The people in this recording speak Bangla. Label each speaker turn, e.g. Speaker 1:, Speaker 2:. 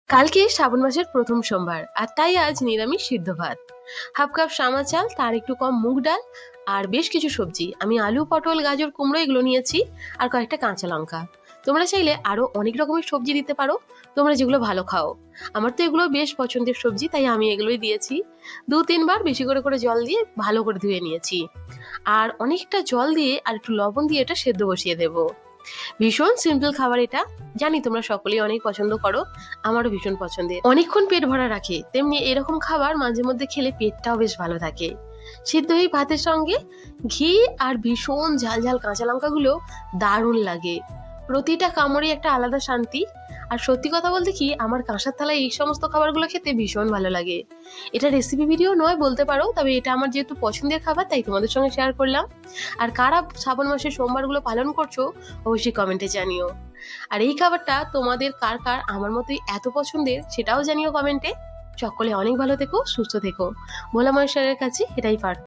Speaker 1: কালকে শ্রাবণ মাসের প্রথম সোমবার, আর তাই আজ নিরামিষ সিদ্ধ ভাত। হাফ কাপ সামা চাল, তার একটু কম মুগ ডাল, আর বেশ কিছু সবজি। আমি আলু, পটল, গাজর, কুমড়ো এগুলো নিয়েছি, আর কয়েকটা কাঁচা লঙ্কা। তোমরা চাইলে আরো অনেক রকমের সবজি দিতে পারো, তোমরা যেগুলো ভালো খাও। আমার তো এগুলো বেশ পছন্দের সবজি, তাই আমি এগুলোই দিয়েছি। 2-3 বার বেশি করে করে জল দিয়ে ভালো করে ধুয়ে নিয়েছি, আর অনেকটা জল দিয়ে আর একটু লবণ দিয়ে এটা সেদ্ধ বসিয়ে দেবো। ভীষণ সিম্পল খাবার এটা, জানি তোমরা সকলেই অনেক পছন্দ করো, আমারও ভীষণ পছন্দের। অনেকক্ষণ পেট ভরা রাখে, তেমনি এরকম খাবার মাঝে মধ্যে খেলে পেটটাও বেশ ভালো থাকে। সিদ্ধ এই ভাতের সঙ্গে ঘি আর ভীষণ ঝাল ঝাল কাঁচা লঙ্কাগুলো দারুণ লাগে। প্রতিটা কামড়ে একটা আলাদা শান্তি। আর সত্যি কথা বলতে কি, আমার কাঁসার থালায় এই সমস্ত খাবারগুলো খেতে ভীষণ ভালো লাগে। এটা রেসিপি ভিডিও নয় বলতে পারো, তবে এটা আমার যেহেতু পছন্দের খাবার তাই তোমাদের সঙ্গে শেয়ার করলাম। আর কারা শ্রাবণ মাসের সোমবারগুলো পালন করছো অবশ্যই কমেন্টে জানিও। আর এই খাবারটা তোমাদের কার কার আমার মতোই এত পছন্দের সেটাও জানিও কমেন্টে। সকলে অনেক ভালো থেকো, সুস্থ থেকো। ভোলা মহেশ্বরের কাছে এটাই প্রার্থনা।